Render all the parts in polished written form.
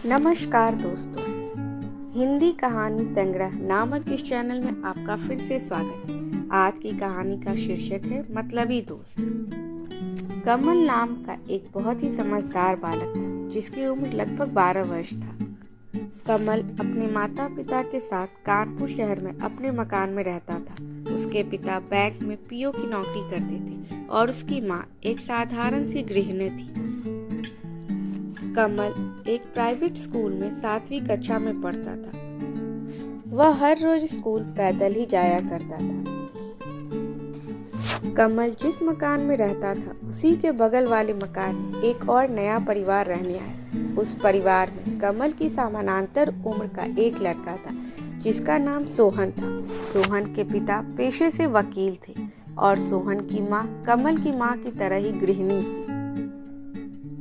नमस्कार दोस्तों, हिंदी कहानी संग्रह नामक इस चैनल में आपका फिर से स्वागत है। आज की कहानी का शीर्षक है मतलबी दोस्त। कमल नाम का एक बहुत ही समझदार बालक था जिसकी उम्र लगभग 12 वर्ष था। कमल अपने माता पिता के साथ कानपुर शहर में अपने मकान में रहता था। उसके पिता बैंक में पीओ की नौकरी करते थे और उसकी माँ एक साधारण सी गृहिणी थी। कमल एक प्राइवेट स्कूल में 7वीं कक्षा में पढ़ता था। वह हर रोज स्कूल पैदल ही जाया करता था। कमल जिस मकान में रहता था उसी के बगल वाले मकान में एक और नया परिवार रहने आया। उस परिवार में कमल की समानांतर उम्र का एक लड़का था जिसका नाम सोहन था। सोहन के पिता पेशे से वकील थे और सोहन की माँ कमल की माँ की तरह ही गृहिणी थी।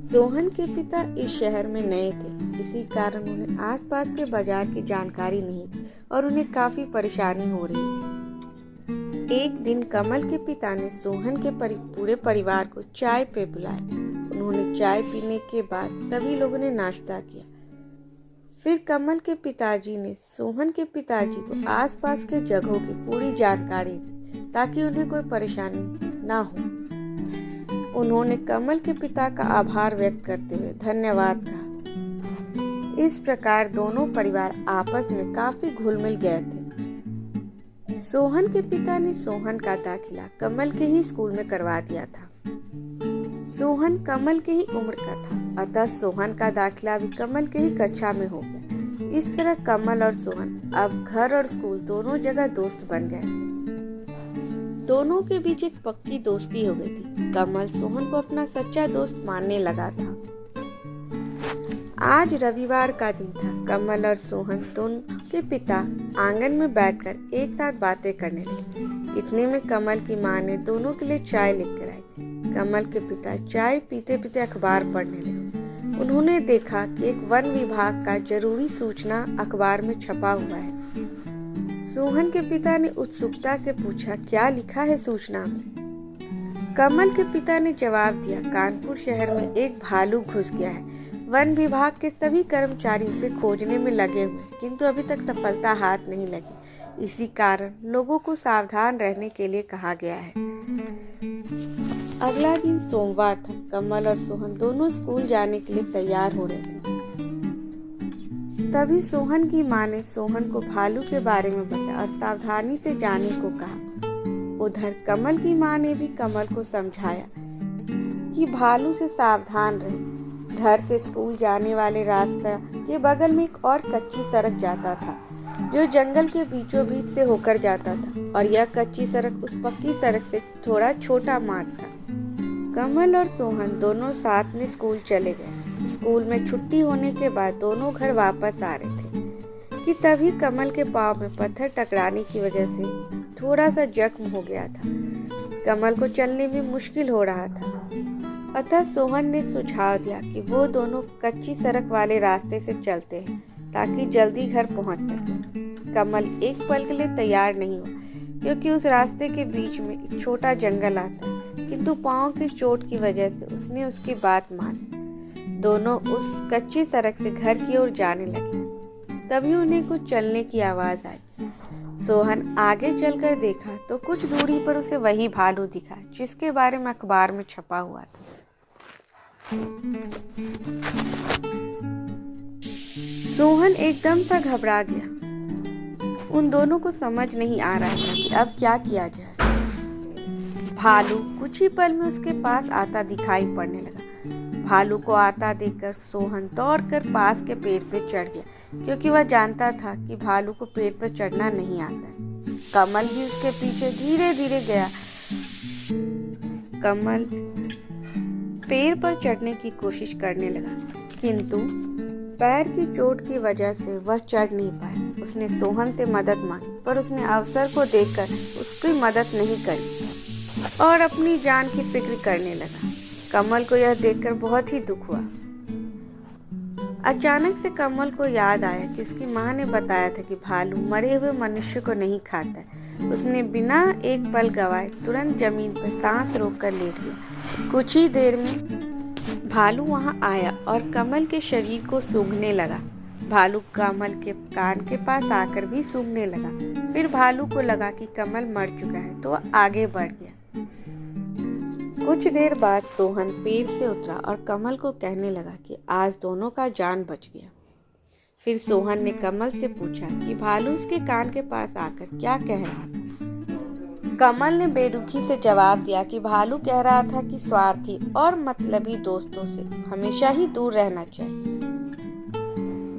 सोहन के पिता इस शहर में नए थे, इसी कारण उन्हें आसपास के बाजार की जानकारी नहीं थी और उन्हें काफी परेशानी हो रही थी। एक दिन कमल के पिता ने सोहन के पूरे परिवार को चाय पे बुलाया। उन्होंने चाय पीने के बाद सभी लोगों ने नाश्ता किया। फिर कमल के पिताजी ने सोहन के पिताजी को आसपास के जगहों की पूरी जानकारी दी ताकि उन्हें कोई परेशानी ना हो। उन्होंने कमल के पिता का आभार व्यक्त करते हुए धन्यवाद कहा। इस प्रकार दोनों परिवार आपस में काफी घुल मिल गए थे। सोहन के पिता ने सोहन का दाखिला कमल के ही स्कूल में करवा दिया था। सोहन कमल के ही उम्र का था, अतः सोहन का दाखिला भी कमल के ही कक्षा में हो गया। इस तरह कमल और सोहन अब घर और स्कूल दोनों जगह दोस्त बन गए थे। दोनों के बीच एक पक्की दोस्ती हो गई थी। कमल सोहन को अपना सच्चा दोस्त मानने लगा था। आज रविवार का दिन था। कमल और सोहन दोनों के पिता आंगन में बैठकर एक साथ बातें करने लगे। इतने में कमल की माँ ने दोनों के लिए चाय लेकर आई। कमल के पिता चाय पीते पीते अखबार पढ़ने लगे। उन्होंने देखा कि एक वन विभाग का जरूरी सूचना अखबार में छपा हुआ है। सोहन के पिता ने उत्सुकता से पूछा, क्या लिखा है सूचना में? कमल के पिता ने जवाब दिया, कानपुर शहर में एक भालू घुस गया है। वन विभाग के सभी कर्मचारी उसे खोजने में लगे हुए हैं, किंतु अभी तक सफलता हाथ नहीं लगी। इसी कारण लोगों को सावधान रहने के लिए कहा गया है। अगला दिन सोमवार था। कमल और सोहन दोनों स्कूल जाने के लिए तैयार हो रहे थे। तभी सोहन की माँ ने सोहन को भालू के बारे में बताया और सावधानी से जाने को कहा। उधर कमल की माँ ने भी कमल को समझाया कि भालू से सावधान रहे। घर से स्कूल जाने वाले रास्ते के बगल में एक और कच्ची सड़क जाता था जो जंगल के बीचों बीच से होकर जाता था और यह कच्ची सड़क उस पक्की सड़क से थोड़ा छोटा मार्ग था। कमल और सोहन दोनों साथ में स्कूल चले गए। स्कूल में छुट्टी होने के बाद दोनों घर वापस आ रहे थे कि तभी कमल के पाँव में पत्थर टकराने की वजह से थोड़ा सा जख्म हो गया था। कमल को चलने में मुश्किल हो रहा था, अतः सोहन ने सुझाव दिया कि वो दोनों कच्ची सड़क वाले रास्ते से चलते हैं ताकि जल्दी घर पहुंच सके। कमल एक पल के लिए तैयार नहीं हुआ क्योंकि उस रास्ते के बीच में एक छोटा जंगल आता है, किंतु पाँव की चोट की वजह से उसने उसकी बात मानी। दोनों उस कच्ची सड़क से घर की ओर जाने लगे। तभी उन्हें कुछ चलने की आवाज आई। सोहन आगे चलकर देखा तो कुछ दूरी पर उसे वही भालू दिखा जिसके बारे में अखबार में छपा हुआ था। सोहन एकदम सा घबरा गया। उन दोनों को समझ नहीं आ रहा था कि अब क्या किया जाए। भालू कुछ ही पल में उसके पास आता दिखाई पड़ने लगा। भालू को आता देखकर सोहन दौड़कर पास के पेड़ पर चढ़ गया क्योंकि वह जानता था कि भालू को पेड़ पर चढ़ना नहीं आता है। कमल भी उसके पीछे धीरे धीरे गया। कमल पेड़ पर चढ़ने की कोशिश करने लगा, किंतु पैर की चोट की वजह से वह चढ़ नहीं पाया। उसने सोहन से मदद मांगी पर उसने अवसर को देखकर उसकी मदद नहीं करी और अपनी जान की फिक्र करने लगा। कमल को यह देखकर बहुत ही दुख हुआ। अचानक से कमल को याद आया कि उसकी माँ ने बताया था कि भालू मरे हुए मनुष्य को नहीं खाता है। उसने बिना एक पल गवाए तुरंत जमीन पर सांस रोककर लेट गया। कुछ ही देर में भालू वहां आया और कमल के शरीर को सूंघने लगा। भालू कमल के कान के पास आकर भी सूंघने लगा। फिर भालू को लगा कि कमल मर चुका है तो वह आगे बढ़ गया। कुछ देर बाद सोहन पेड़ से उतरा और कमल को कहने लगा कि आज दोनों का जान बच गया। फिर सोहन ने कमल से पूछा कि भालू उसके कान के पास आकर क्या कह रहा था। कमल ने बेरुखी से जवाब दिया कि भालू कह रहा था कि स्वार्थी और मतलबी दोस्तों से हमेशा ही दूर रहना चाहिए।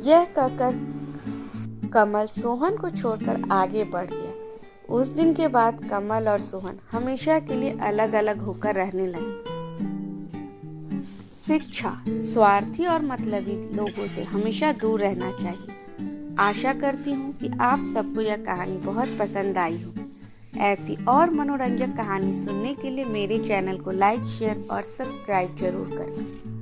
यह कहकर कमल सोहन को छोड़कर आगे बढ़ गया। उस दिन के बाद कमल और सोहन हमेशा के लिए अलग अलग होकर रहने लगे। शिक्षा: स्वार्थी और मतलबी लोगों से हमेशा दूर रहना चाहिए। आशा करती हूँ कि आप सबको यह कहानी बहुत पसंद आई हो। ऐसी और मनोरंजक कहानी सुनने के लिए मेरे चैनल को लाइक, शेयर और सब्सक्राइब जरूर करें।